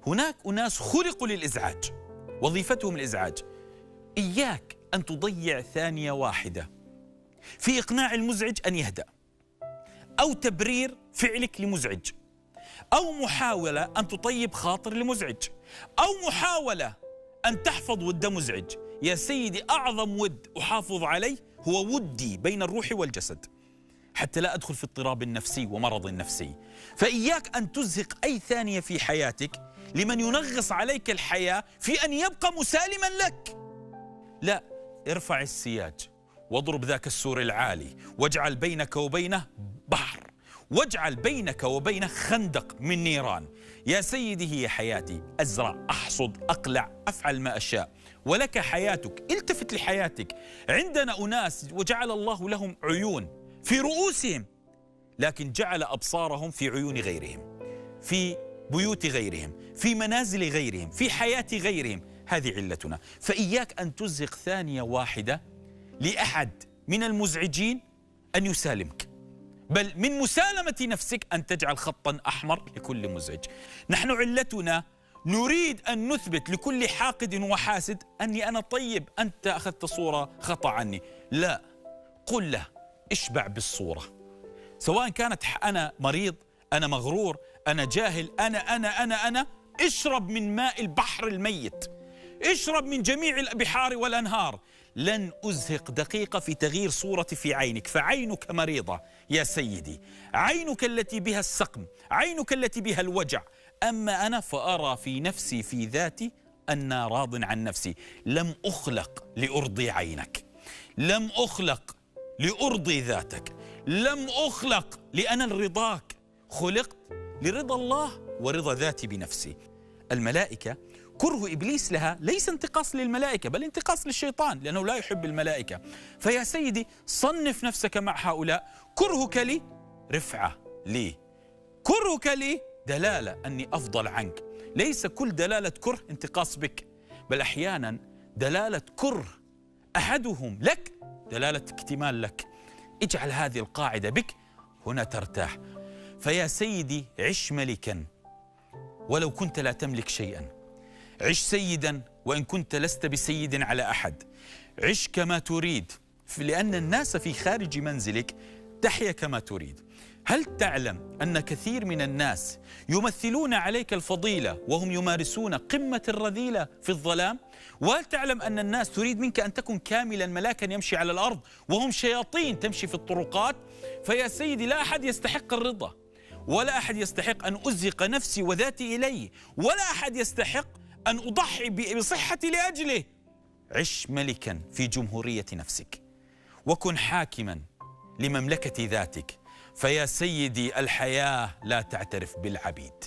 هناك أناس خلقوا للإزعاج، وظيفتهم الإزعاج. إياك أن تضيع ثانية واحدة في إقناع المزعج أن يهدأ، أو تبرير فعلك لمزعج، أو محاولة أن تطيب خاطر لمزعج، أو محاولة أن تحفظ ود مزعج. يا سيدي، أعظم ود أحافظ عليه هو ودي بين الروح والجسد، حتى لا أدخل في اضطراب نفسي ومرض نفسي. فإياك أن تزهق أي ثانية في حياتك لمن ينغص عليك الحياة في أن يبقى مسالما لك. لا، ارفع السياج واضرب ذاك السور العالي، واجعل بينك وبينه بحر، واجعل بينك وبينه خندق من نيران. يا سيدي، هي حياتي، أزرع، أحصد، أقلع، أفعل ما أشاء، ولك حياتك. التفت لحياتك. عندنا أناس وجعل الله لهم عيون في رؤوسهم، لكن جعل أبصارهم في عيون غيرهم، في بيوت غيرهم، في منازل غيرهم، في حياة غيرهم. هذه علتنا. فإياك أن تزهق ثانية واحدة لأحد من المزعجين أن يسالمك، بل من مسالمة نفسك أن تجعل خطا أحمر لكل مزعج. نحن علتنا نريد أن نثبت لكل حاقد وحاسد أني أنا طيب، أنت أخذت صورة خطأ عني. لا، قل له اشبع بالصورة، سواء كانت أنا مريض، أنا مغرور، أنا جاهل، أنا اشرب من ماء البحر الميت، اشرب من جميع البحار والأنهار. لن أزهق دقيقة في تغيير صورتي في عينك، فعينك مريضة يا سيدي، عينك التي بها السقم، عينك التي بها الوجع. أما أنا فأرى في نفسي، في ذاتي، أن راض عن نفسي. لم أخلق لأرضي عينك، لم أخلق لأرضي ذاتك، لم أخلق لأنال رضاك، خلقت لرضا الله ورضا ذاتي بنفسي. الملائكة كره إبليس لها ليس انتقاص للملائكة، بل انتقاص للشيطان، لأنه لا يحب الملائكة. فيا سيدي، صنف نفسك مع هؤلاء. كرهك لي رفعة لي، كرهك لي دلالة أني أفضل عنك. ليس كل دلالة كره انتقاص بك، بل أحيانا دلالة كره أحدهم لك دلالة اكتمال لك. اجعل هذه القاعدة بك، هنا ترتاح. فيا سيدي، عش ملكا ولو كنت لا تملك شيئا، عش سيدا وإن كنت لست بسيد على أحد، عش كما تريد، لأن الناس في خارج منزلك تحيا كما تريد. هل تعلم أن كثير من الناس يمثلون عليك الفضيلة وهم يمارسون قمة الرذيلة في الظلام؟ وهل تعلم أن الناس تريد منك أن تكون كاملا ملاكا يمشي على الأرض وهم شياطين تمشي في الطرقات؟ فيا سيدي، لا أحد يستحق الرضا، ولا أحد يستحق أن أزهق نفسي وذاتي إليه، ولا أحد يستحق أن أضحي بصحتي لأجله. عش ملكا في جمهورية نفسك، وكن حاكما لمملكة ذاتك. فيا سيدي، الحياة لا تعترف بالعبيد.